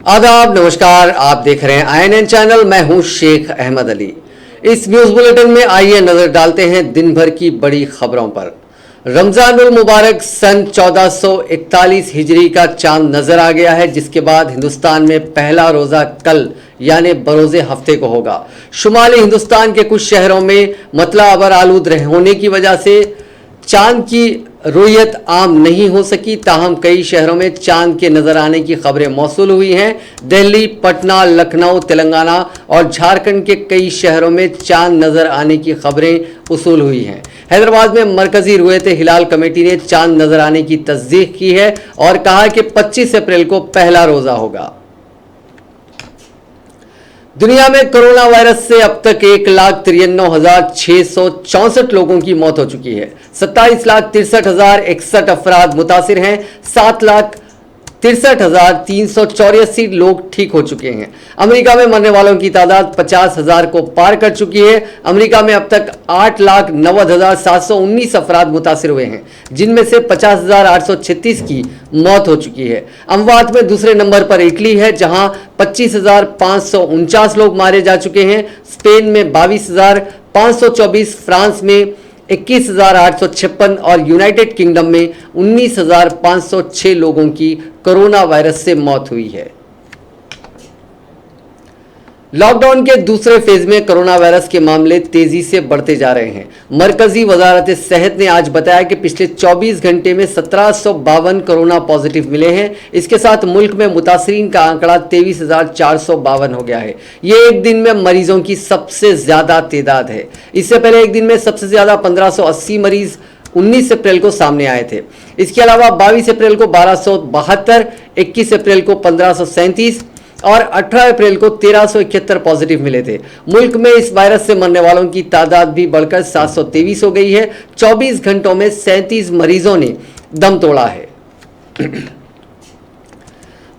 आदाब, नमस्कार। आप देख रहे हैं INN चैनल। मैं हूं शेख अहमद अली। इस न्यूज बुलेटिन में आइए नजर डालते हैं दिन भर की बड़ी खबरों पर। रमजानुल मुबारक सन 1441 हिजरी का चांद नजर आ गया है, जिसके बाद हिंदुस्तान में पहला रोजा कल यानी बरोजे हफ्ते को होगा। शुमाली हिंदुस्तान के कुछ शहरों में मतला अबर आलूद होने की वजह से चांद की रुयत आम नहीं हो सकी, ताहम कई शहरों में चांद के नजर आने की खबरें मौसूल हुई हैं। दिल्ली, पटना, लखनऊ, तेलंगाना और झारखंड के कई शहरों में चांद नजर आने की खबरें उसूल हुई हैं। हैदराबाद में मरकजी रुयत हिलाल कमेटी ने चांद नजर आने की तस्दीक की है और कहा कि 25 अप्रैल को पहला रोजा होगा। दुनिया में कोरोना वायरस से अब तक 1,93,664 लोगों की मौत हो चुकी है। 27,63,061 अफराद मुतासिर हैं। 7,63,384 लोग ठीक हो चुके हैं। अमेरिका में मरने वालों की तादाद 50,000 को पार कर चुकी है। अमेरिका में अब तक 8,90,719 अफराद मुतासिर हुए हैं, जिनमें से 50,836 की मौत हो चुकी है। अमवात में दूसरे नंबर पर इटली है, जहां 25,549 लोग मारे जा चुके हैं। स्पेन में 22,524, फ्रांस में 21,856 और यूनाइटेड किंगडम में 19,506 लोगों की कोरोना वायरस से मौत हुई है। लॉकडाउन के दूसरे फेज में कोरोना वायरस के मामले तेजी से बढ़ते जा रहे हैं। मरकजी वजारत सेहत ने आज बताया कि पिछले 24 घंटे में 1752 कोरोना पॉजिटिव मिले हैं। इसके साथ मुल्क में मुतासरीन का आंकड़ा 23,452 हो गया है। ये एक दिन में मरीजों की सबसे ज्यादा तादाद है। इससे पहले एक दिन में सबसे ज्यादा 1580 मरीज 19 अप्रैल को सामने आए थे। इसके अलावा 22 अप्रैल को 1272, 21 अप्रैल को 1537 और 18 अप्रैल को 1371 पॉजिटिव मिले थे। मुल्क में इस वायरस से मरने वालों की तादाद भी बढ़कर 723 हो गई है। 24 घंटों में 37 मरीजों ने दम तोड़ा है।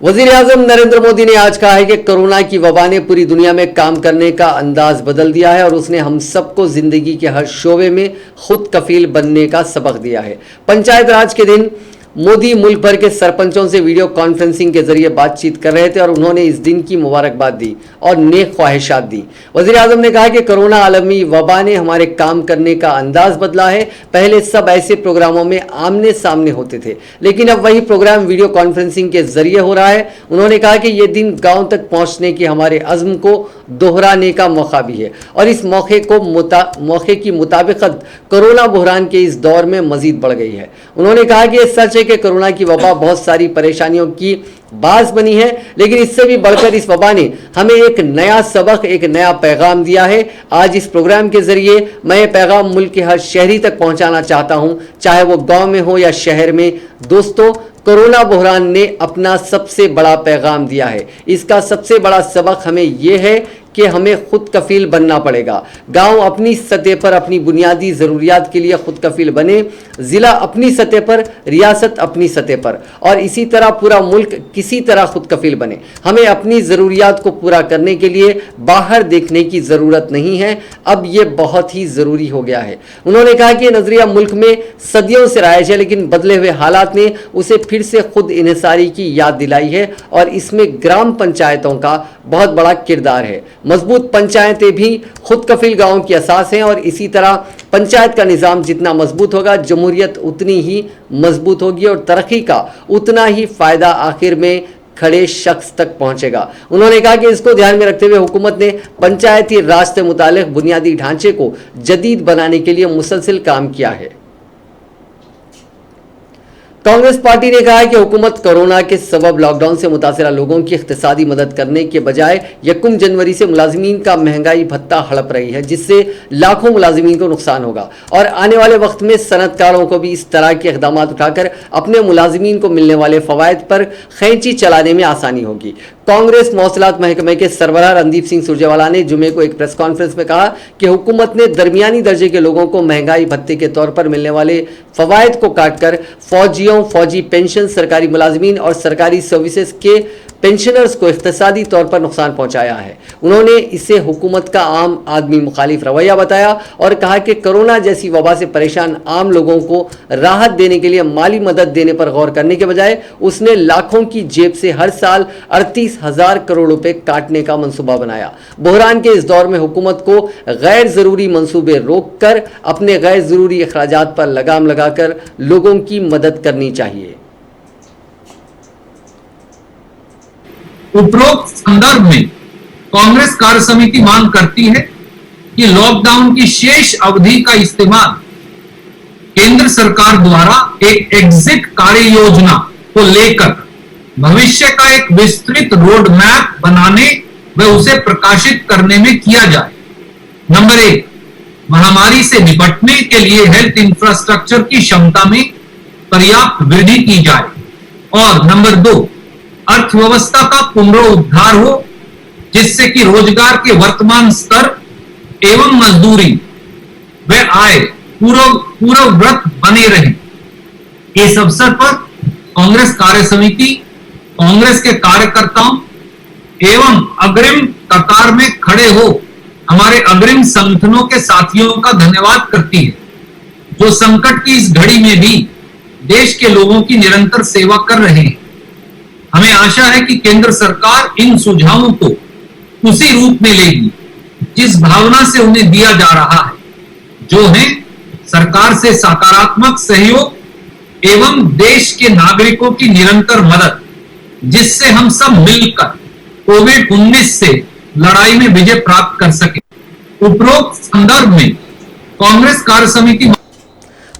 वजीर आजम नरेंद्र मोदी ने आज कहा है कि कोरोना की वबा ने पूरी दुनिया में काम करने का अंदाज बदल दिया है और उसने हम सबको जिंदगी के हर शोबे में खुद कफील बनने का सबक दिया है। पंचायत राज के दिन मोदी मुल्क भर के सरपंचों से वीडियो कॉन्फ्रेंसिंग के जरिए बातचीत कर रहे थे और उन्होंने इस दिन की मुबारकबाद दी और नेक ख्वाहिशात दी। वज़ीर आज़म ने कहा कि कोरोना आलमी वबा ने हमारे काम करने का अंदाज बदला है। पहले सब ऐसे प्रोग्रामों में आमने सामने होते थे, लेकिन अब वही प्रोग्राम वीडियो कॉन्फ्रेंसिंग के जरिए हो रहा है। उन्होंने कहा कि ये दिन गाँव तक पहुँचने के हमारे अज़्म को दोहराने का मौका भी है और इस मौके की मुताबिकत कोरोना बहरान के इस दौर में मजीद बढ़ गई है। उन्होंने कहा कि ये सच है कि कोरोना की वबा बहुत सारी परेशानियों की बास बनी है, लेकिन इससे भी बढ़कर इस वबा ने हमें एक नया सबक, एक नया पैगाम दिया है। आज इस प्रोग्राम के जरिए मैं ये पैगाम मुल्क के हर शहरी तक पहुंचाना चाहता हूं, चाहे वो गांव में हो या शहर में। दोस्तों, कोरोना बहरान ने अपना सबसे बड़ा पैगाम दिया है। इसका सबसे बड़ा सबक हमें यह है कि हमें खुद कफील बनना पड़ेगा। गांव अपनी सतह पर अपनी बुनियादी ज़रूरियात के लिए खुद कफील बने, ज़िला अपनी सतह पर, रियासत अपनी सतह पर और इसी तरह पूरा मुल्क किसी तरह खुद कफील बने। हमें अपनी ज़रूरियात को पूरा करने के लिए बाहर देखने की ज़रूरत नहीं है। अब ये बहुत ही ज़रूरी हो गया है। उन्होंने कहा कि नज़रिया मुल्क में सदियों से राइज है, लेकिन बदले हुए हालात ने उसे फिर से खुद इन्हिसारी की याद दिलाई है और इसमें ग्राम पंचायतों का बहुत बड़ा किरदार है। मजबूत पंचायतें भी खुद कफील गाँव की असास हैं और इसी तरह पंचायत का निज़ाम जितना मजबूत होगा, जमहूरियत उतनी ही मजबूत होगी और तरक्की का उतना ही फ़ायदा आखिर में खड़े शख्स तक पहुंचेगा। उन्होंने कहा कि इसको ध्यान में रखते हुए हुकूमत ने पंचायती राज से मुताल्लिक बुनियादी ढांचे को जदीद बनाने के लिए मुसलसिल काम किया है। कांग्रेस पार्टी ने कहा है कि हुकूमत कोरोना के सबब लॉकडाउन से मुतासरा लोगों की इख्तिसादी मदद करने के बजाय 1 जनवरी से मुलाजिमीन का महंगाई भत्ता हड़प रही है, जिससे लाखों मुलाजिमीन को नुकसान होगा और आने वाले वक्त में सनतकारों को भी इस तरह के इक़दाम उठाकर अपने मुलाजिमीन को मिलने वाले फ़वाइद पर खैंची चलाने में आसानी होगी। कांग्रेस मौसलात महकमे के सरबराह रणदीप सिंह सुरजेवाला ने जुमे को एक प्रेस कॉन्फ्रेंस में कहा कि हुकूमत ने दरमियानी दर्जे के लोगों को महंगाई भत्ते के तौर पर मिलने वाले फ़वाइद को काटकर फौजियों, फौजी पेंशन, सरकारी मुलाजिमीन और सरकारी सर्विसेज के पेंशनर्स को इक्तिसादी तौर पर नुकसान पहुंचाया है। उन्होंने इसे हुकूमत का आम आदमी मुखालिफ रवैया बताया और कहा कि कोरोना जैसी वबा से परेशान आम लोगों को राहत देने के लिए माली मदद देने पर गौर करने के बजाय उसने लाखों की जेब से हर साल 38,000 करोड़ रुपए काटने का मंसूबा बनाया। बहरान के इस दौर में हुकूमत को गैर जरूरी मंसूबे रोककर अपने गैर जरूरी अखराजात पर लगाम लगाकर लोगों की मदद करनी चाहिए। उपरोक्त संदर्भ में कांग्रेस कार्य समिति मांग करती है कि लॉकडाउन की शेष अवधि का इस्तेमाल केंद्र सरकार द्वारा एक एग्जिट कार्य योजना को लेकर भविष्य का एक विस्तृत रोड मैप बनाने व उसे प्रकाशित करने में किया जाए। नंबर 1, महामारी से निपटने के लिए हेल्थ इंफ्रास्ट्रक्चर की क्षमता में पर्याप्त वृद्धि की जाए और नंबर 2, अर्थव्यवस्था का पुनरुद्धार हो जिससे कि रोजगार के वर्तमान स्तर एवं मजदूरी व आय पूर्ववत बने रहे। इस अवसर पर कांग्रेस कार्य समिति कांग्रेस के कार्यकर्ताओं एवं अग्रिम कतार में खड़े हो हमारे अग्रिम संगठनों के साथियों का धन्यवाद करती है जो संकट की इस घड़ी में भी देश के लोगों की निरंतर सेवा कर रहे हैं। हमें आशा है कि केंद्र सरकार इन सुझावों को उसी रूप में लेगी जिस भावना से उन्हें दिया जा रहा है, जो है सरकार से सकारात्मक सहयोग एवं देश के नागरिकों की निरंतर मदद, जिससे हम सब मिलकर कोविड-19 से लड़ाई में विजय प्राप्त कर सके। उपरोक्त संदर्भ में कांग्रेस कार्य समिति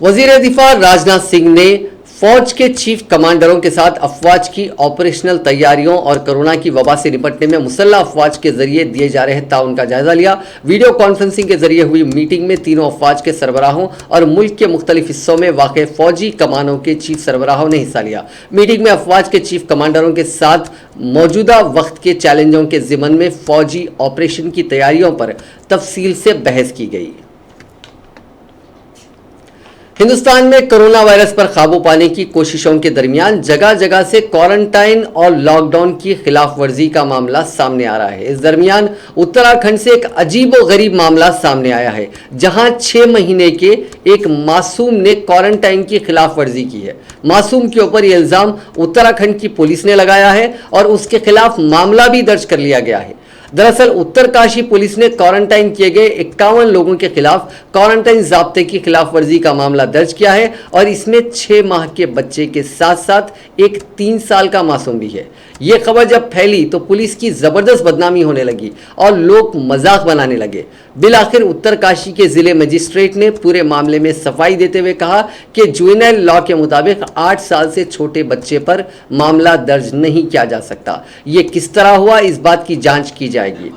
वजीर दिफा राजनाथ सिंह ने फौज के चीफ कमांडरों के साथ अफवाज की ऑपरेशनल तैयारियों और कोरोना की वबा से निपटने में मुसल्लह अफवाज के जरिए दिए जा रहे ताउन का जायजा लिया। वीडियो कॉन्फ्रेंसिंग के जरिए हुई मीटिंग में तीनों अफवाज के सरबराहों और मुल्क के मुख्तलिफ हिस्सों में वाक़ फौजी कमानों के चीफ सरबराहों ने हिस्सा लिया। मीटिंग में अफवाज के चीफ कमांडरों के साथ मौजूदा वक्त के चैलेंजों के ज़िमन में फौजी ऑपरेशन की तैयारियों पर तफसील से बहस की गई। हिंदुस्तान में कोरोना वायरस पर काबू पाने की कोशिशों के दरमियान जगह जगह से क्वारंटाइन और लॉकडाउन की खिलाफ वर्जी का मामला सामने आ रहा है। इस दरमियान उत्तराखंड से एक अजीबोगरीब मामला सामने आया है जहां 6 महीने के एक मासूम ने क्वारंटाइन की खिलाफ वर्जी की है। मासूम के ऊपर यह इल्जाम उत्तराखंड की पुलिस ने लगाया है और उसके खिलाफ मामला भी दर्ज कर लिया गया है। दरअसल उत्तरकाशी पुलिस ने क्वारंटाइन किए गए 51 लोगों के खिलाफ क्वारंटाइन ज़ाब्ते की खिलाफ वर्जी का मामला दर्ज किया है और इसमें 6 माह के बच्चे के साथ साथ एक 3 साल का मासूम भी है। ये खबर जब फैली तो पुलिस की ज़बरदस्त बदनामी होने लगी और लोग मजाक बनाने लगे। बिलाखिर उत्तरकाशी के ज़िले मजिस्ट्रेट ने पूरे मामले में सफाई देते हुए कहा कि जुवेनाइल लॉ के मुताबिक 8 साल से छोटे बच्चे पर मामला दर्ज नहीं किया जा सकता। ये किस तरह हुआ, इस बात की जांच की जाएगी।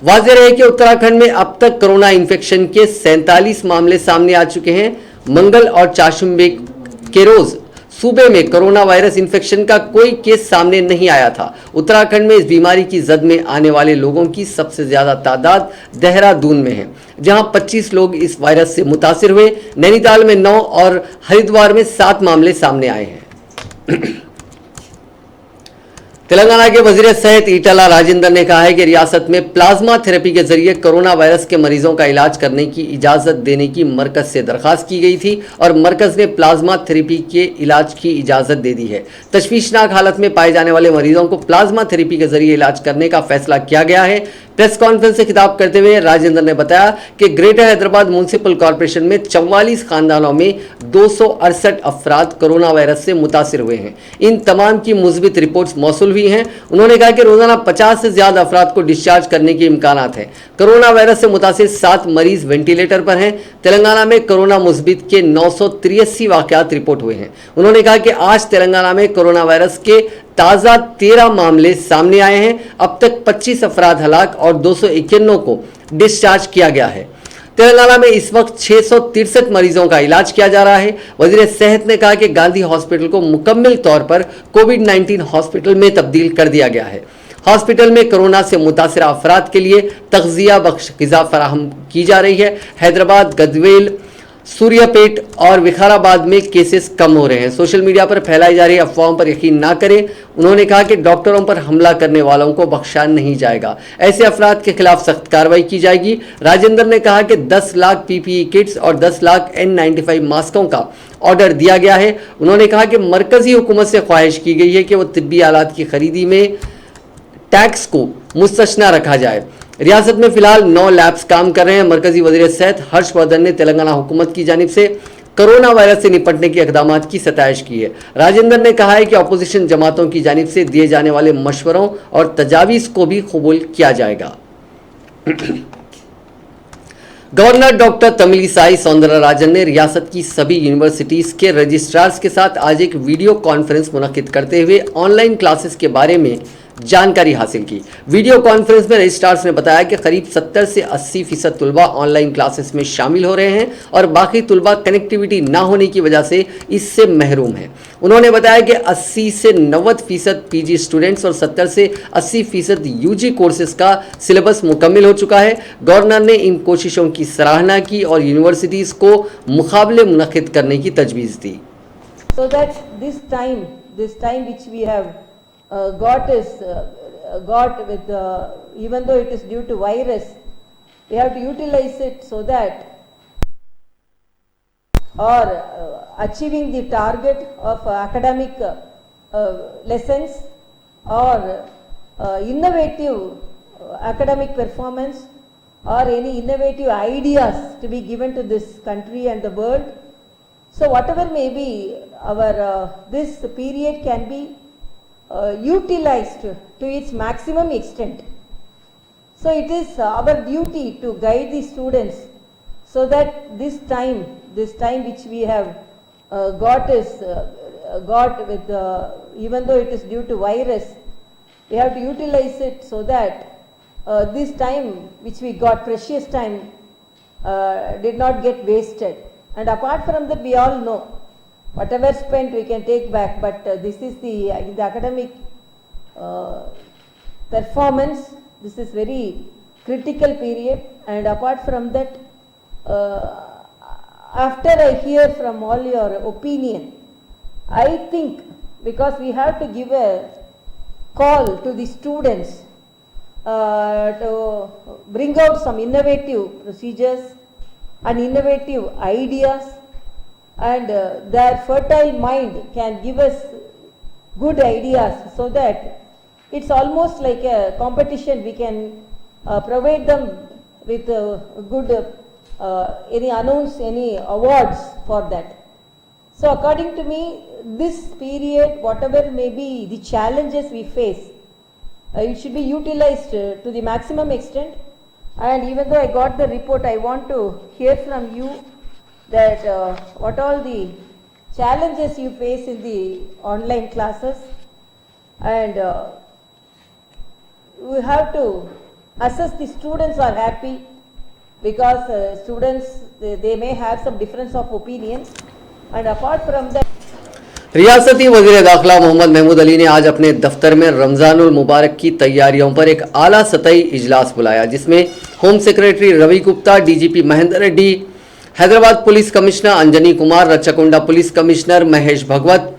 वाज़ेह रहे कि उत्तराखंड में अब तक कोरोना इन्फेक्शन के 47 मामले सामने आ चुके हैं। मंगल और चाशुम्बे के रोज सूबे में कोरोना वायरस इन्फेक्शन का कोई केस सामने नहीं आया था। उत्तराखंड में इस बीमारी की जद में आने वाले लोगों की सबसे ज्यादा तादाद देहरादून में है जहां 25 लोग इस वायरस से मुतासिर हुए। नैनीताल में 9 और हरिद्वार में 7 मामले सामने आए हैं। तेलंगाना के वजीर सेहत ईटला राजेंद्र ने कहा है कि रियासत में प्लाज्मा थेरेपी के जरिए कोरोना वायरस के मरीजों का इलाज करने की इजाज़त देने की मरकज से दरख्वास्त की गई थी और मरकज ने प्लाज्मा थेरेपी के इलाज की इजाज़त दे दी है। तशवीशनाक हालत में पाए जाने वाले मरीजों को प्लाज्मा थेरेपपी के जरिए इलाज करने का फैसला किया गया है। प्रेस कॉन्फ्रेंस से खिताब करते हुए राजेंद्र ने बताया कि ग्रेटर हैदराबाद म्यूनिसिपल कॉर्पोरेशन में 44 खानदानों में 268 अफराद कोरोना वायरस से मुतासिर हुए हैं। इन तमाम की मुस्बित रिपोर्ट्स मौसूल हुई हैं। उन्होंने कहा कि रोजाना 50 से ज्यादा अफराद को डिस्चार्ज करने के इम्कानात हैं। कोरोना वायरस से मुतासिर 7 मरीज वेंटिलेटर पर हैं। तेलंगाना में कोरोना मुस्बित के 983 वाकयात रिपोर्ट हुए हैं। उन्होंने कहा कि आज तेलंगाना में कोरोना वायरस के ताज़ा 13 मामले सामने आए हैं। अब तक 25 अफराद हलाक और 291 को डिस्चार्ज किया गया है। तेलंगाना में इस वक्त 663 मरीजों का इलाज किया जा रहा है। वजीर सेहत ने कहा कि गांधी हॉस्पिटल को मुकम्मल तौर पर कोविड-19 हॉस्पिटल में तब्दील कर दिया गया है। हॉस्पिटल में कोरोना से मुतासिर अफराद के लिए तग़ज़िया बख्श ग़िज़ा फराहम की जा रही है। हैदराबाद, गदवेल, सूर्यापेट और विकाराबाद में केसेस कम हो रहे हैं। सोशल मीडिया पर फैलाई जा रही अफवाहों पर यकीन ना करें। उन्होंने कहा कि डॉक्टरों पर हमला करने वालों को बख्शा नहीं जाएगा, ऐसे अफराद के खिलाफ सख्त कार्रवाई की जाएगी। राजेंद्र ने कहा कि 10 लाख पीपीई किट्स और 10 लाख N95 मास्कों का ऑर्डर दिया गया है। उन्होंने कहा कि मरकजी हुकूमत से ख्वाहिश की गई है कि वो तिब्बी आलात की खरीदी में टैक्स को मुस्तस्ना रखा जाए। रियासत में फिलहाल 9 लैब्स काम कर रहे हैं। मरकजी वजीर सेहत हर्षवर्धन ने तेलंगाना हुकूमत की जानिब से कोरोना वायरस से निपटने के इकदामात की सताइश की है। राजेंद्र ने कहा है कि अपोजिशन जमातों की जानिब से दिए जाने वाले मशवरों और तजावीज़ को भी कबूल किया जाएगा। गवर्नर डॉक्टर तमिलिसाई सौंदरराजन ने रियासत की सभी यूनिवर्सिटीज़ के रजिस्ट्रार्स के साथ आज एक वीडियो कॉन्फ्रेंस मुनक्किद करते हुए ऑनलाइन क्लासेस के बारे में जानकारी हासिल की। वीडियो कॉन्फ्रेंस में रजिस्ट्रार्स ने बताया कि करीब 70 से 80% तुलबा ऑनलाइन क्लासेस में शामिल हो रहे हैं और बाकी तुलबा कनेक्टिविटी ना होने की वजह से इससे महरूम हैं। उन्होंने बताया कि 80 से 90% पीजी स्टूडेंट्स और 70 से 80% यूजी कोर्सेज का सिलेबस मुकम्मिल हो चुका है। गवर्नर ने इन कोशिशों की सराहना की और यूनिवर्सिटीज़ को मुकाबले मुनक्किद करने की तजवीज़ दी। So that this time which we have got with even though it is due to virus, we have to utilize it so that or achieving the target of academic lessons or innovative academic performance or any innovative ideas to be given to this country and the world. So whatever may be our this period can be utilized to its maximum extent. So it is our duty to guide the students so that this time which we have got with even though it is due to virus, we have to utilize it so that this time which we got, precious time, did not get wasted. And apart from that, we all know whatever spent we can take back, but this is the academic performance. This is very critical period. And apart from that, after I hear from all your opinion, I think because we have to give a call to the students to bring out some innovative procedures and innovative ideas, and their fertile mind can give us good ideas, so that it's almost like a competition. We can provide them with good any awards for that. So according to me, this period, whatever may be the challenges we face, it should be utilized to the maximum extent. And even though I got the report, I want to hear from you that what all the challenges you face in the online classes, and we have to assess the students are happy, because students they may have some difference of opinions, and apart from that, रियासती वज़ीर दाखिला मोहम्मद महमूद अली ने आज अपने दफ्तर में रमज़ानुल मुबारक की तैयारियों पर एक आला सतही इजलास बुलाया, जिसमें home secretary Ravi Gupta, DGP Mahendra Reddy, Hyderabad police commissioner Anjani Kumar, Rachakonda police commissioner Mahesh Bhagwat,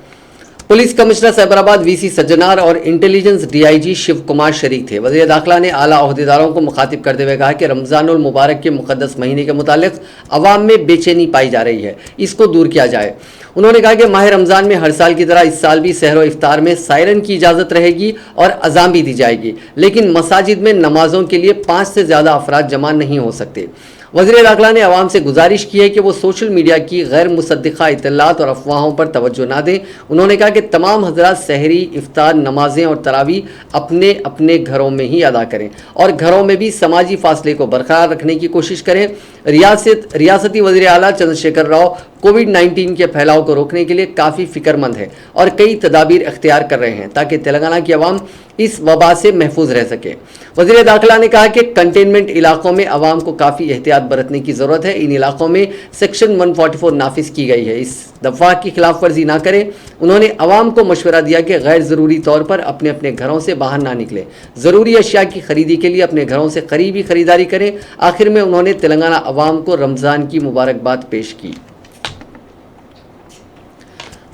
police commissioner Cyberabad VC Sajjanar और इंटेलिजेंस डीआईजी शिव कुमार शरीक थे। वज़ीर दाखिला ने आला ओहदेदारों को मुखातिब करते हुए कहा कि रमज़ानुल मुबारक के मुक़द्दस महीने के मुतालिक अवाम में बेचैनी पाई जा रही है, इसको दूर किया जाए। उन्होंने कहा कि माह रमज़ान में हर साल की तरह इस साल भी सहर व इफ्तार में सायरन की इजाज़त रहेगी और अज़ान भी दी जाएगी, लेकिन मसाजिद में नमाज़ों के लिए 5 से ज़्यादा अफराद जमा नहीं हो सकते। वज़ीर दाखिला ने अवाम से गुजारिश की है कि वो सोशल मीडिया की गैर मुसद्दिक़ा इत्तलात और अफवाहों पर तवज्जो ना दें। उन्होंने कहा कि तमाम हज़रात सहरी, इफ्तार, नमाजें और तरावी अपने अपने घरों में ही अदा करें और घरों में भी समाजी फासले को बरकरार रखने की कोशिश करें। रियासती वज़ीर आला चंद्रशेखर राव कोविड-19 के फैलाव को रोकने के लिए काफ़ी फ़िक्रमंद है और कई तदाबीर इख्तियार कर रहे हैं ताकि तेलंगाना की आवाम इस वबा से महफूज रह सके। वज़ीर दाखिला ने कहा कि कंटेनमेंट इलाकों में आवाम को काफ़ी एहतियात बरतने की ज़रूरत है। इन इलाकों में सेक्शन 144 नाफिज की गई है, इस दफ़ा की खिलाफ वर्जी ना करें। उन्होंने आवाम को मशवरा दिया कि गैर ज़रूरी तौर पर अपने अपने घरों से बाहर ना निकलें, ज़रूरी अशिया की खरीदी के लिए अपने घरों से करीबी खरीदारी करें। आखिर में उन्होंने तेलंगाना आवाम को रमज़ान की मुबारकबाद पेश की।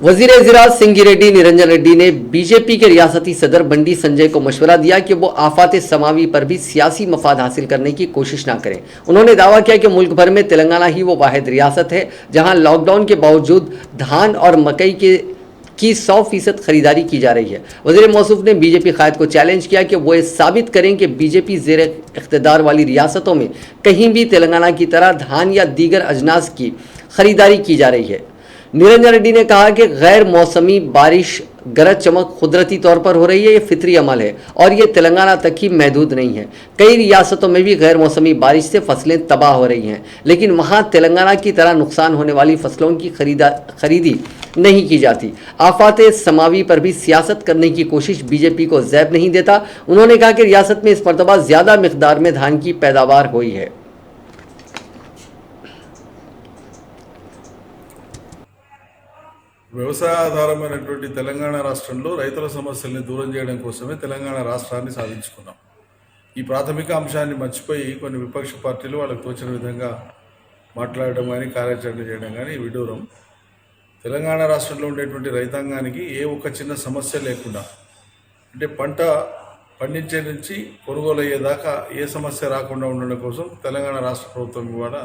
वज़ीर ज़राअत सिंगी रेड्डी निरंजन रेड्डी ने बीजेपी के रियासती सदर बंडी संजय को मशवरा दिया कि वो आफात समावी पर भी सियासी मफाद हासिल करने की कोशिश ना करें। उन्होंने दावा किया कि मुल्क भर में तेलंगाना ही वो वाहिद रियासत है जहां लॉकडाउन के बावजूद धान और मकई की 100% खरीदारी की जा रही है। वज़ीर मौसूफ ने बीजेपी क़ायद को चैलेंज किया कि वो ये साबित करें कि बीजेपी ज़ेर इक़्तिदार वाली रियासतों में कहीं भी तेलंगाना की तरह धान या दीगर अजनास की खरीदारी की जा रही है। निरंजन रेड्डी ने कहा कि गैर मौसमी बारिश, गरज चमक कुदरती तौर पर हो रही है, ये फितरी अमल है और ये तेलंगाना तक ही महदूद नहीं है। कई रियासतों में भी गैर मौसमी बारिश से फसलें तबाह हो रही हैं, लेकिन वहाँ तेलंगाना की तरह नुकसान होने वाली फसलों की खरीदी नहीं की जाती। आफात समावी पर भी सियासत करने की कोशिश बीजेपी को ज़ैब नहीं देता। उन्होंने कहा कि रियासत में इस मरतबा ज़्यादा मिक़दार में धान की पैदावार हुई है। వ్యవసాయ ఆధారమైనటువంటి తెలంగాణ రాష్ట్రంలో రైతుల సమస్యల్ని దూరం చేయడం కోసమే తెలంగాణ రాష్ట్రాన్ని సాధించుకున్నాం. ఈ ప్రాథమిక అంశాన్ని మర్చిపోయి కొన్ని విపక్ష పార్టీలు వాళ్ళకు తోచిన విధంగా మాట్లాడడం కానీ కార్యాచరణ చేయడం కానీ విడూరం. తెలంగాణ రాష్ట్రంలో ఉండేటువంటి రైతాంగానికి ఏ ఒక్క చిన్న సమస్య లేకుండా, అంటే పంట పండించే నుంచి కొనుగోలు అయ్యేదాకా ఏ సమస్య రాకుండా ఉండడం కోసం తెలంగాణ రాష్ట్ర ప్రభుత్వం ఇవాళ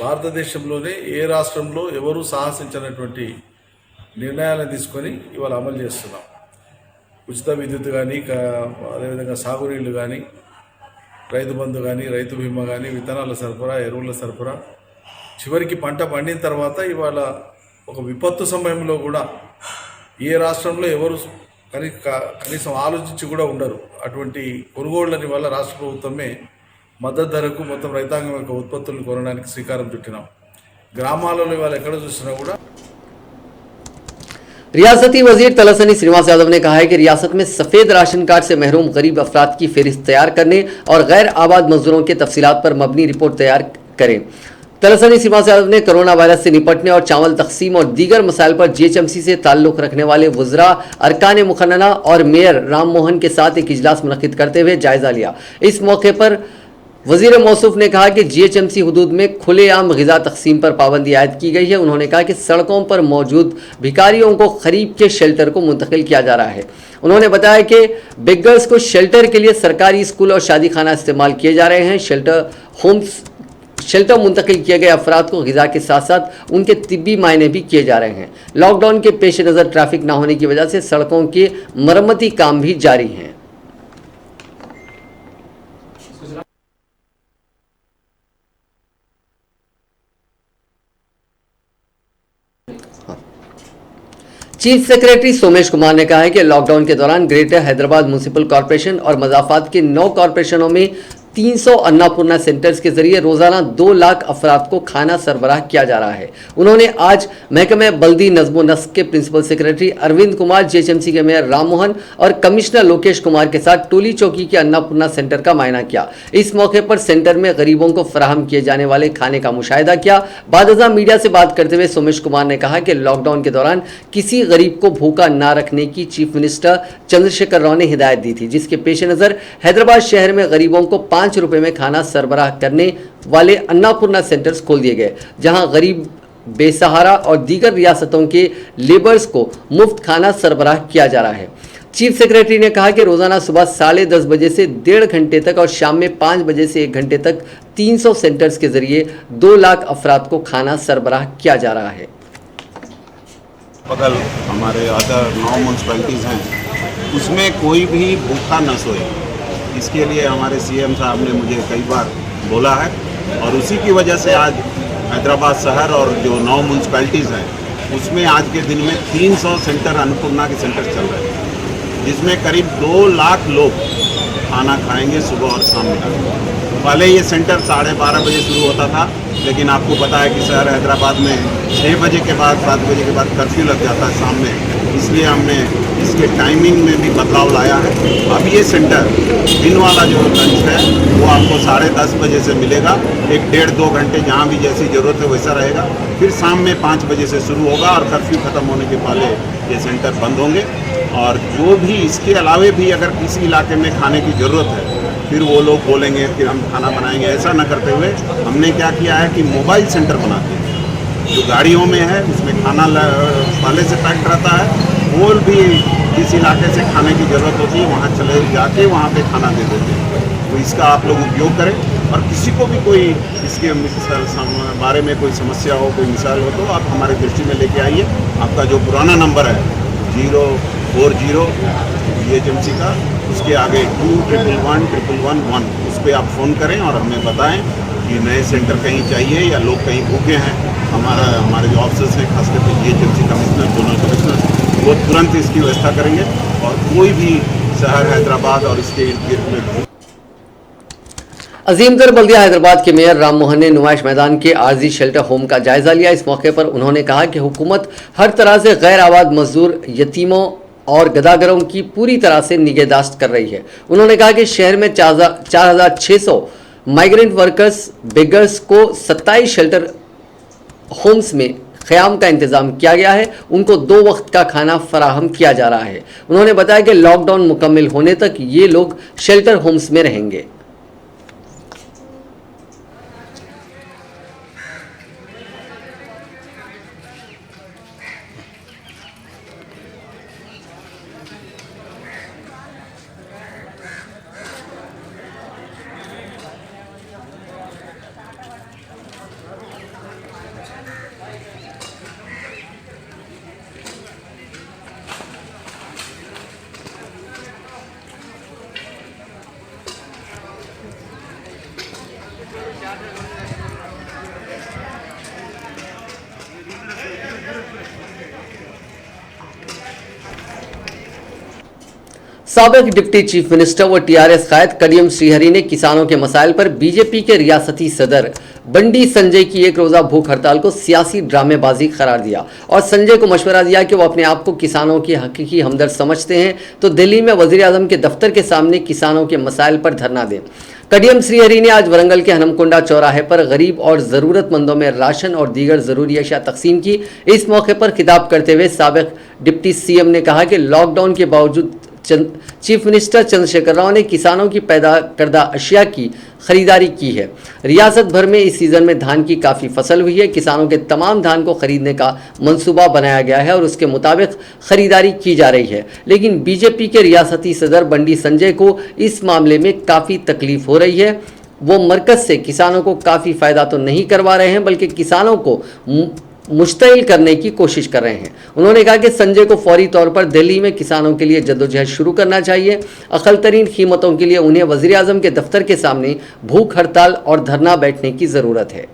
భారతదేశంలోనే ఏ రాష్ట్రంలో ఎవరూ సాహసించినటువంటి నిర్ణయాలను తీసుకొని ఇవాళ అమలు చేస్తున్నాం. ఉచిత విద్యుత్ కానీ, అదేవిధంగా సాగునీళ్ళు కానీ, రైతు బంధు కానీ, రైతు బీమా కానీ, విత్తనాల సరఫరా, ఎరువుల సరఫరా, చివరికి పంట పండిన తర్వాత ఇవాళ ఒక విపత్తు సమయంలో కూడా ఏ రాష్ట్రంలో ఎవరు కనీసం ఆలోచించి కూడా ఉండరు. అటువంటి కొనుగోళ్లని వల్ల రాష్ట్ర ప్రభుత్వమే మద్దతు ధరకు మొత్తం రైతాంగం యొక్క ఉత్పత్తులను కొనడానికి శ్రీకారం చుట్టినాం. గ్రామాలలో ఇవాళ ఎక్కడ చూసినా కూడా रियासती वजीर तलसानी श्रीनिवास यादव ने कहा है कि रियासत में सफ़ेद राशन कार्ड से महरूम गरीब अफराद की फहरिस्त तैयार करने और गैर आबाद मजदूरों के तफसीलात पर मबनी रिपोर्ट तैयार करें। तलसानी श्रीनिवास यादव ने कोरोना वायरस से निपटने और चावल तकसीम और दीगर मसाइल पर जीएचएमसी से ताल्लुक़ रखने वाले वज़रा, अरकान मुखन्ना और मेयर राम मोहन के साथ एक इजलास मुनक़िद करते हुए जायज़ा लिया। इस मौके पर वज़ीर मौसूफ ने कहा कि जीएचएमसी हुदूद में खुलेआम ग़िज़ा तकसीम पर पाबंदी आयद की गई है। उन्होंने कहा कि सड़कों पर मौजूद भिखारियों को खरीब के शेल्टर को मुंतकिल किया जा रहा है। उन्होंने बताया कि बेगर्स को शेल्टर के लिए सरकारी स्कूल और शादी खाना इस्तेमाल किए जा रहे हैं। शेल्टर मुंतकिल किए गए अफराद को ग़िज़ा के साथ साथ उनके तिब्बी मायने भी किए जा रहे हैं। लॉकडाउन के पेश नज़र ट्रैफिक न होने की वजह से सड़कों के मरम्मती काम भी जारी हैं। चीफ सेक्रेटरी सोमेश कुमार ने कहा है कि लॉकडाउन के दौरान ग्रेटर हैदराबाद म्यूनिसिपल कॉरपोरेशन और मज़ाफ़ात के 9 कॉरपोरेशनों में 300 अन्नपूर्णा सेंटर्स के जरिए रोजाना 2 लाख अफराद को खाना सरबराह किया जा रहा है। उन्होंने आज महकमे बल्दी नज़्म व नस्क के principal secretary Arvind Kumar, GHMC के मेयर राम मोहन और कमिश्नर लोकेश कुमार के साथ टोली चौकी के अन्नपूर्णा सेंटर का मायना किया। इस मौके पर सेंटर में गरीबों को फराहम किए जाने वाले खाने का मुशाहिदा किया। बादशाह मीडिया से बात करते हुए सोमेश कुमार ने कहा कि लॉकडाउन के दौरान किसी गरीब को भूखा ना रखने की चीफ मिनिस्टर चंद्रशेखर राव ने हिदायत दी थी, जिसके पेश नज़र हैदराबाद शहर में गरीबों को 5 रुपए में खाना सरबराह करने वाले अन्नपूर्णा सेंटर्स खोल दिए गए, जहां गरीब, बेसहारा और दीगर रियासतों के लेबर्स को मुफ्त खाना सरबराह किया जा रहा है। चीफ सेक्रेटरी ने कहा कि रोजाना सुबह 10:30 बजे से 1.5 घंटे तक और शाम में 5 बजे से 1 घंटे तक 300 सेंटर्स के जरिए 2 लाख अफराद को खाना सरबराह किया जा रहा है। बगल हमारे अदर 9 म्यूनसिपैलिटीज़ हैं, उसमें कोई भी भूखा न सोए, इसके लिए हमारे सीएम साहब ने मुझे कई बार बोला है और उसी की वजह से आज हैदराबाद शहर और जो 9 म्यूनसिपैलिटीज़ हैं उसमें आज के दिन में 300 सेंटर अन्नपूर्णा के सेंटर चल रहे हैं, जिसमें करीब 2 लाख लोग खाना खाएंगे सुबह और शाम में। पहले ये सेंटर 12:30 बजे शुरू होता था, लेकिन आपको पता है कि शहर हैदराबाद में 6 बजे के बाद 7 बजे के बाद कर्फ्यू लग जाता है शाम में, इसलिए हमने इसके टाइमिंग में भी बदलाव लाया है। अब ये सेंटर दिन वाला जो लंच है वो आपको 10:30 बजे से मिलेगा, 1-1.5-2 घंटे जहाँ भी जैसी ज़रूरत है वैसा रहेगा। फिर शाम में 5 बजे से शुरू होगा और कर्फ्यू ख़त्म होने के पहले ये सेंटर बंद होंगे। और जो भी इसके अलावे भी अगर किसी इलाके में खाने की ज़रूरत है फिर वो लोग बोलेंगे फिर हम खाना बनाएंगे, ऐसा न करते हुए हमने क्या किया है कि मोबाइल सेंटर बना दिए। जो गाड़ियों में है उसमें खाना पहले से पैक्ड रहता है, वो भी जिस इलाके से खाने की ज़रूरत होती है वहाँ चले जाके वहाँ पे खाना दे देते हैं। तो इसका आप लोग उपयोग करें और किसी को भी कोई इसके बारे में कोई समस्या हो, कोई मिसाल हो तो आप हमारे दृष्टि में लेके आइए। आपका जो पुराना नंबर है 040 BHMC का, उसके आगे 2111111 उस पर आप फ़ोन करें और हमें बताएं कि नए सेंटर कहीं चाहिए या लोग कहीं भूखे हैं। हमारे जो ऑफिसर्स हैं खास करके BHMC कमिश्नर, जोनल कमिश्नर, वो तुरंत इसकी व्यवस्था करेंगे और कोई भी शहर हैदराबाद और इसके इर्द गिर्द में अजीमगढ़ बल्दिया हैदराबाद के मेयर राम मोहन ने नुमाइश मैदान के आर्जी शेल्टर होम का जायजा लिया। इस मौके पर उन्होंने कहा कि हुकूमत हर तरह से गैर आबाद मजदूर, यतीमों और गदागरों की पूरी तरह से निगहदाश्त कर रही है। उन्होंने कहा कि शहर में 4600 माइग्रेंट वर्कर्स बेगर्स को 27 शेल्टर होम्स में क़याम का इंतज़ाम किया गया है। उनको 2 वक्त का खाना फराहम किया जा रहा है। उन्होंने बताया कि लॉकडाउन मुकम्मल होने तक ये लोग शेल्टर होम्स में रहेंगे। साबिक डिप्टी चीफ मिनिस्टर व टीआरएस कायद कडियम श्रीहरि ने किसानों के मसाइल पर बीजेपी के रियासती सदर बंडी संजय की एक रोजा भूख हड़ताल को सियासी ड्रामेबाजी करार दिया और संजय को मशवरा दिया कि वो अपने आप को किसानों की हकीकी हमदर्द समझते हैं तो दिल्ली में वजीर आजम के दफ्तर के सामने किसानों के मसाइल पर धरना दें। कडियम श्रीहरि ने आज वरंगल के हनमकुंडा चौराहे पर गरीब और ज़रूरतमंदों में राशन और दीगर ज़रूरी अशिया तकसीम की। इस मौके पर खिताब करते हुए साबिक डिप्टी सीएम ने कहा कि लॉकडाउन के बावजूद चीफ मिनिस्टर चंद्रशेखर राव ने किसानों की पैदा करदा अशिया की खरीदारी की है। रियासत भर में इस सीज़न में धान की काफ़ी फसल हुई है। किसानों के तमाम धान को खरीदने का मंसूबा बनाया गया है और उसके मुताबिक खरीदारी की जा रही है। लेकिन बीजेपी के रियासती सदर बंडी संजय को इस मामले में काफ़ी तकलीफ हो रही है। वो मरकज़ से किसानों को काफ़ी फ़ायदा तो नहीं करवा रहे हैं बल्कि किसानों को मुश्तइल करने की कोशिश कर रहे हैं। उन्होंने कहा कि संजय को फौरी तौर पर दिल्ली में किसानों के लिए जद्दोजहद शुरू करना चाहिए। अक़ल तरीन कीमतों के लिए उन्हें वज़ीर आज़म के दफ्तर के सामने भूख हड़ताल और धरना बैठने की ज़रूरत है।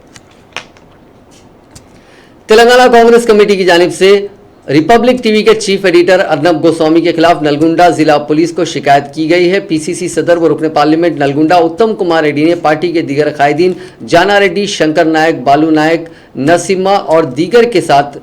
तेलंगाना कांग्रेस कमेटी की जानिब से रिपब्लिक टीवी के चीफ एडिटर अर्नब गोस्वामी के खिलाफ नलगुंडा जिला पुलिस को शिकायत की गई है। पीसीसी सदर व रुकने पार्लियामेंट नलगुंडा उत्तम कुमार रेड्डी ने पार्टी के दीगर कायदीन जाना रेड्डी, शंकर नायक, बालू नायक, नरसिम्हा और दीगर के साथ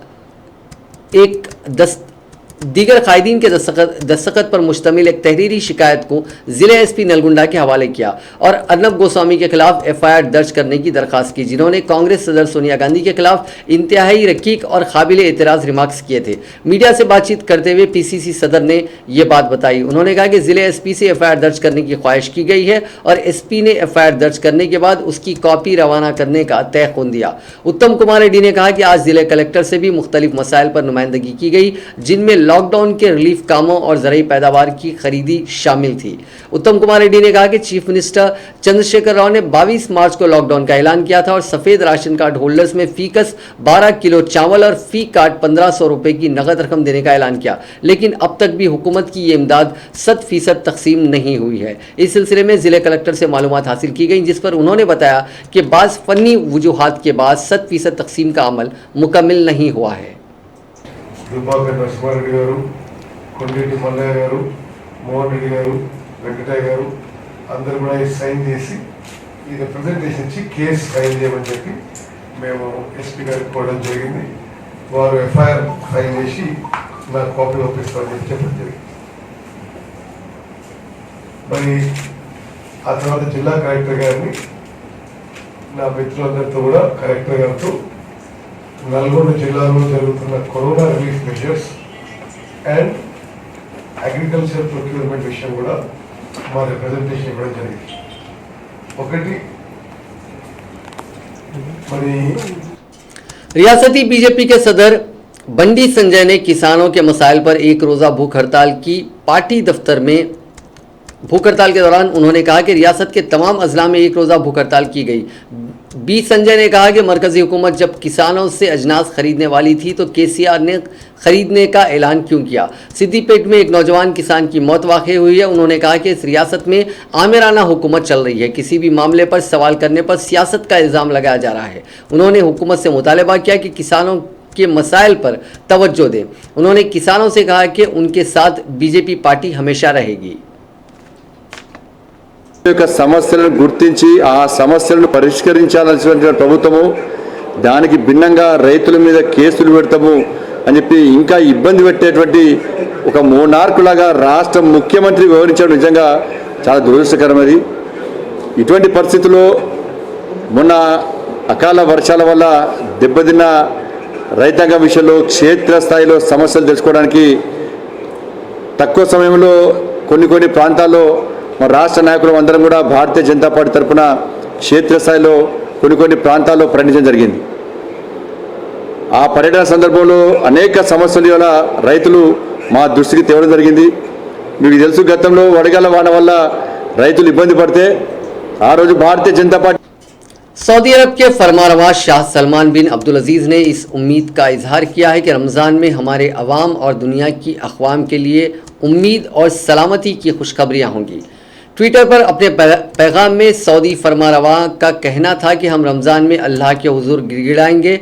दीगर कायदीन के दस्तखत पर मुश्तमिल एक तहरीरी शिकायत को जिले एसपी नलगुंडा के हवाले किया और अर्नब गोस्वामी के खिलाफ एफआईआर दर्ज करने की दरखास्त की, जिन्होंने कांग्रेस सदर सोनिया गांधी के खिलाफ इंतहाई रकीक और काबिल एतराज़ रिमार्क्स किए थे। मीडिया से बातचीत करते हुए पीसीसी सदर ने ये बात बताई। उन्होंने कहा कि जिले एसपी से एफआईआर दर्ज करने की ख्वाहिश की गई है और एसपी ने एफआईआर दर्ज करने के बाद उसकी कॉपी रवाना करने का तयख़ुन दिया। उत्तम कुमार रेड्डी ने कहा कि आज जिले कलेक्टर से भी मुख्तलिफ मसाइल पर नुमाइंदगी की गई, जिनमें लॉकडाउन के रिलीफ कामों और ज़रूरी पैदावार की खरीदी शामिल थी। उत्तम कुमार रेड्डी ने कहा कि चीफ मिनिस्टर चंद्रशेखर राव ने 22 मार्च को लॉकडाउन का ऐलान किया था और सफ़ेद राशन कार्ड होल्डर्स में फीकस 12 किलो चावल और फी कार्ड 1500 रुपए की नकद रकम देने का ऐलान किया, लेकिन अब तक भी हुकूमत की ये इमदाद 100% तकसीम नहीं हुई है। इस सिलसिले में ज़िले कलेक्टर से मालूमात हासिल की गई, जिस पर उन्होंने बताया कि बाज़ फ़नी वजूहात के बाद 100% तकसीम का अमल मुकम्मल नहीं हुआ है। దుబ్బాక నరసింహారెడ్డి గారు, కొండేటి మల్లయ్య గారు, మోహన్ రెడ్డి గారు, వెంకటయ్య గారు అందరూ కూడా సైన్ చేసి ఇది ప్రజెంటేషన్ ఇచ్చి కేసు ఫైల్ చేయమని చెప్పి మేము ఎస్పీ గారికి పోవడం జరిగింది. వారు ఎఫ్ఐఆర్ ఫైల్ చేసి నాకు కాపీ పంపిస్తామని చెప్పడం జరిగింది. మరి ఆ తర్వాత జిల్లా కలెక్టర్ గారిని నా మిత్రులందరితో కూడా కలెక్టర్ గారితో నల్గొండ జిల్లాలో జరుగుతున్న corona relief measures and agriculture procurement విషయం కూడా మా రిప్రజెంటేషన్ ఇవ్వడం జరిగింది. ఒకటి మరి रियासती बीजेपी के सदर बंडी संजय ने किसानों के मसाइल पर एक रोज़ा भूख हड़ताल की। पार्टी दफ्तर में भूख हड़ताल के दौरान उन्होंने कहा कि रियासत के तमाम अजला में एक रोज़ा भूख हड़ताल की गई। बी संजय ने कहा कि मरकज़ी हुकूमत जब किसानों से अजनास खरीदने वाली थी तो केसीआर ने खरीदने का ऐलान क्यों किया। सिद्दीपेट में एक नौजवान किसान की मौत वाक़ई हुई है। उन्होंने कहा कि इस रियासत में आमिराना हुकूमत चल रही है, किसी भी मामले पर सवाल करने पर सियासत का इल्ज़ाम लगाया जा रहा है। उन्होंने हुकूमत से मुतालबा किया कि किसानों के मसाइल पर तवज्जो दें। उन्होंने किसानों से कहा कि उनके साथ बीजेपी पार्टी हमेशा रहेगी। యొక్క సమస్యలను గుర్తించి ఆ సమస్యలను పరిష్కరించాల్సినటువంటి ప్రభుత్వము దానికి భిన్నంగా రైతుల మీద కేసులు పెడతాము అని చెప్పి ఇంకా ఇబ్బంది పెట్టేటువంటి ఒక మోనార్కులాగా రాష్ట్ర ముఖ్యమంత్రి వివరించడం నిజంగా చాలా దురదృష్టకరం. అది ఇటువంటి పరిస్థితుల్లో మొన్న అకాల వర్షాల వల్ల దెబ్బతిన్న రైతాంగ విషయంలో క్షేత్రస్థాయిలో సమస్యలు తెలుసుకోవడానికి తక్కువ సమయంలో కొన్ని ప్రాంతాల్లో మన రాష్ట్ర నాయకులు అందరం కూడా భారతీయ జనతా పార్టీ తరఫున క్షేత్రస్థాయిలో కొన్ని ప్రాంతాల్లో పర్యటించడం జరిగింది. ఆ పర్యటన సందర్భంలో అనేక సమస్యల వల్ల రైతులు మా దృష్టికి తేవడం జరిగింది. మీకు తెలుసు, గతంలో వడగళ్ల వాన వల్ల రైతులు ఇబ్బంది పడితే ఆ రోజు భారతీయ జనతా పార్టీ सऊदी अरब के फरमारवा शाह सलमान बिन अब्दुल अजीज़ ने इस उम्मीद का इजहार किया है कि रमज़ान में हमारे अवाम और दुनिया की अक़वाम के लिए उम्मीद और सलामती की खुशखबरियाँ होंगी। ट्विटर पर अपने पैगाम में सऊदी फरमारवा का कहना था कि हम रमज़ान में अल्लाह के हुजूर गिड़गिड़ाएंगे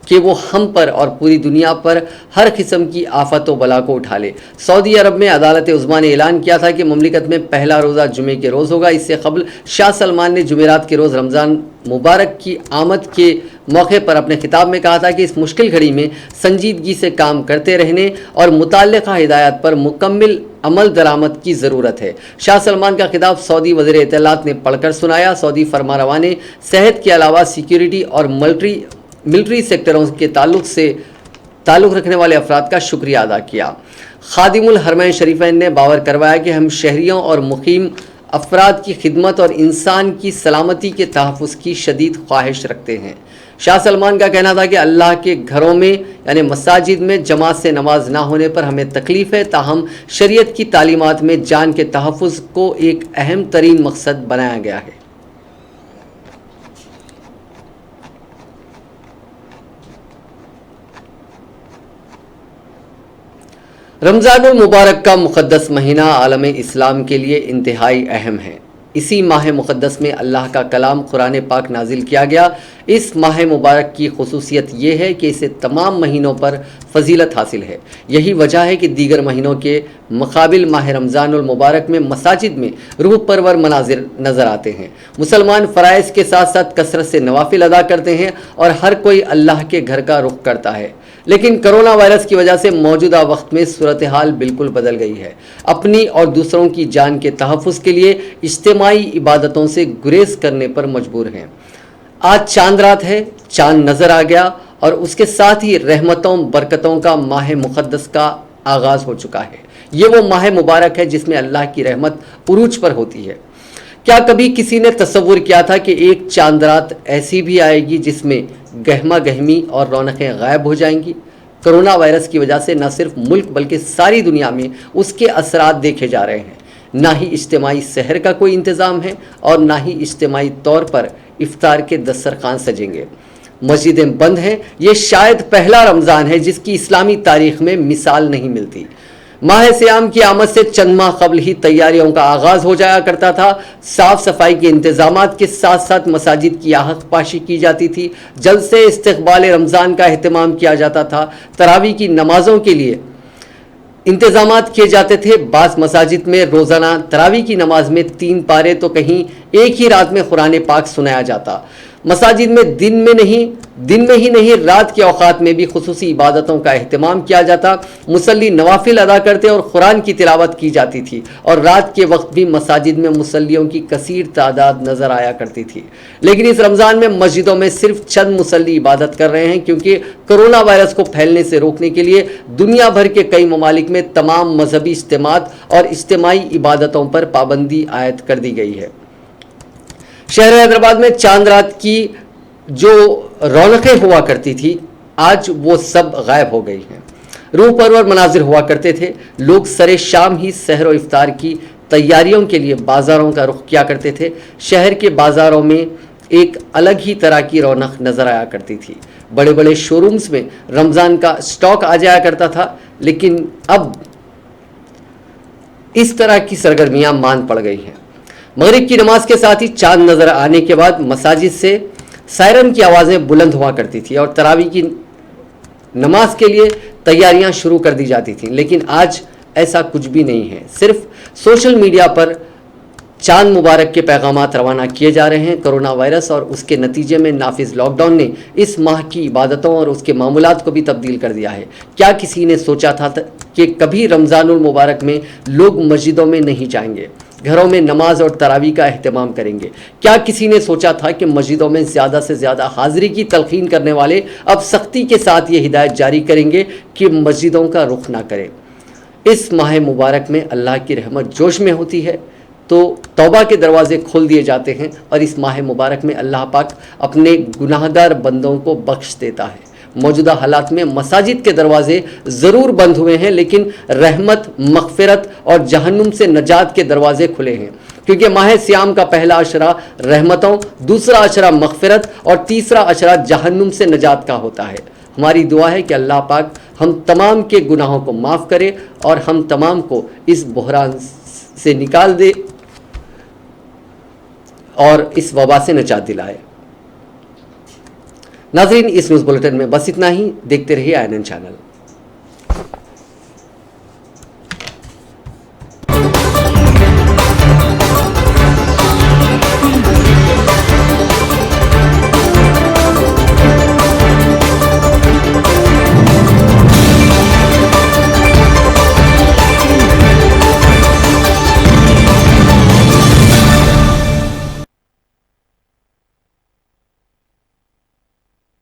कि वो हम पर और पूरी दुनिया पर हर किस्म की आफत व बला को उठा ले। सऊदी अरब में अदालत उज़्मा ने ऐलान किया था कि ममलिकत में पहला रोज़ा जुमे के रोज़ होगा। इससे कबल शाह सलमान ने जुमेरात के रोज़ रमज़ान मुबारक की आमद के मौके पर अपने खिताब में कहा था कि इस मुश्किल घड़ी में संजीदगी से काम करते रहने और मुताल्लिक़ा हिदायत पर मुकम्मल अमल दरामद की ज़रूरत है। शाह सलमान का खिताब सऊदी वज़ीर इत्तलात ने पढ़कर सुनाया। सऊदी फरमारवा ने सेहत के अलावा सिक्योरिटी और मिलिट्री सेक्टरों के ताल्लुक़ रखने वाले अफराद का शुक्रिया अदा किया। खादिमुल हरमैन शरीफैन ने बावर करवाया कि हम शहरियों और मुकीम अफराद की खिदमत और इंसान की सलामती के तहफ़्फ़ुज़ की शदीद ख्वाहिश रखते हैं। शाह सलमान का कहना था कि अल्लाह के घरों में यानी मसाजिद में जमात से नमाज ना होने पर हमें तकलीफ़ है, ताहम शरीयत की तालीमात में जान के तहफ़्फ़ुज़ को एक अहम तरीन मकसद बनाया गया है। रमज़ानुल मुबारक का मुक़द्दस महीना आलम इस्लाम के लिए इंतहाई अहम है। इसी माह मुक़द्दस में अल्लाह का कलाम कुरान पाक नाजिल किया गया। इस माह मुबारक की खुसूसियत ये है कि इसे तमाम महीनों पर फजीलत हासिल है। यही वजह है कि दीगर महीनों के मुकाबिल माह रमज़ानुल मुबारक में मसाजिद में रूह परवर मनाजिर नज़र आते हैं। मुसलमान फ़राइज़ के साथ साथ कसरत से नवाफिल अदा करते हैं और हर कोई अल्लाह के घर का रुख करता है। लेकिन कोरोना वायरस की वजह से मौजूदा वक्त में सूरत हाल बिल्कुल बदल गई है। अपनी और दूसरों की जान के तहफ़्फ़ुज़ के लिए इज्तिमाई इबादतों से गुरेज करने पर मजबूर हैं। आज चांद रात है, चांद नज़र आ गया और उसके साथ ही रहमतों बरकतों का माह मुक़द्दस का आगाज़ हो चुका है। ये वो माह मुबारक है जिसमें अल्लाह की रहमत उरूज पर होती है। क्या कभी किसी ने तसव्वुर किया था कि एक चांद रात ऐसी भी आएगी जिसमें गहमा गहमी और रौनकें गायब हो जाएंगी। कोरोना वायरस की वजह से न सिर्फ मुल्क बल्कि सारी दुनिया में उसके असरात देखे जा रहे हैं। ना ही इज्तिमाई सहर का कोई इंतज़ाम है और ना ही इज्तिमाई तौर पर इफ्तार के दस्तरखान सजेंगे। मस्जिदें बंद हैं। ये शायद पहला रमज़ान है जिसकी इस्लामी तारीख़ में मिसाल नहीं मिलती। माह सियाम की आमद से चंद माह कबल ही तैयारियों का आगाज़ हो जाया करता था। साफ़ सफाई के इंतज़ामात के साथ साथ मसाजिद की आहक पाशी की जाती थी। जल्द से इस्तक़बाल रमज़ान का अहतमाम किया जाता था। तरावी की नमाज़ों के लिए इंतज़ामात किए जाते थे। बाज़ मसाजिद में रोज़ाना तरावी की नमाज में 3 पारे तो कहीं एक ही रात में कुरान पाक सुनाया जाता। मसाजिद में दिन में ही नहीं रात के औकात में भी खुसूसी इबादतों का अहतमाम किया जाता। मुसल्ली नवाफिल अदा करते और कुरान की तिलावत की जाती थी और रात के वक्त भी मसाजिद में मुसल्लियों की कसीर तादाद नजर आया करती थी। लेकिन इस रमज़ान में मस्जिदों में सिर्फ चंद मुसल्ली इबादत कर रहे हैं, क्योंकि कोरोना वायरस को फैलने से रोकने के लिए दुनिया भर के कई ममालिक में तमाम मजहबी इज्तिमात और इज्तिमाई इबादतों पर पाबंदी आयद कर दी गई है। शहर हैदराबाद में चांद रात की जो रौनकें हुआ करती थी, आज वो सब गायब हो गई हैं। रूह परवर मनाजिर हुआ करते थे। लोग सरे शाम ही सहर व इफ्तार की तैयारियों के लिए बाज़ारों का रुख किया करते थे। शहर के बाज़ारों में एक अलग ही तरह की रौनक नज़र आया करती थी। बड़े बड़े शोरूम्स में रमज़ान का स्टॉक आ जाया करता था, लेकिन अब इस तरह की सरगर्मियां मान पड़ गई हैं। मगरिब की नमाज के साथ ही चांद नज़र आने के बाद मसाजिद से सायरन की आवाज़ें बुलंद हुआ करती थी और तरावी की नमाज के लिए तैयारियां शुरू कर दी जाती थीं। लेकिन आज ऐसा कुछ भी नहीं है। सिर्फ सोशल मीडिया पर चांद मुबारक के पैगामात रवाना किए जा रहे हैं। कोरोना वायरस और उसके नतीजे में नाफिज लॉकडाउन ने इस माह की इबादतों और उसके मामूलात को भी तब्दील कर दिया है। क्या किसी ने सोचा था कि कभी रमज़ानुल मुबारक में लोग मस्जिदों में नहीं जाएंगे, घरों में नमाज और तरावी का अहतमाम करेंगे? क्या किसी ने सोचा था कि मस्जिदों में ज़्यादा से ज़्यादा हाज़िरी की तलकीन करने वाले अब सख्ती के साथ ये हिदायत जारी करेंगे कि मस्जिदों का रुख ना करें? इस माह मुबारक में अल्लाह की रहमत जोश में होती है तो तौबा के दरवाज़े खोल दिए जाते हैं और इस माह मुबारक में अल्लाह पाक अपने गुनाहगार बंदों को बख्श देता है। मौजूदा हालात में मसाजिद के दरवाजे ज़रूर बंद हुए हैं, लेकिन रहमत, मग़फ़िरत और जहन्नुम से नजात के दरवाजे खुले हैं, क्योंकि माह सियाम का पहला अशरा रहमतों, दूसरा अशरा मग़फ़िरत और तीसरा अशरा जहन्नुम से नजात का होता है। हमारी दुआ है कि अल्लाह पाक हम तमाम के गुनाहों को माफ़ करे और हम तमाम को इस बहरान से निकाल दे और इस वबा से निजात दिलाए। नाज़रीन, इस न्यूज़ बुलेटिन में बस इतना ही। देखते रहिए INN चैनल।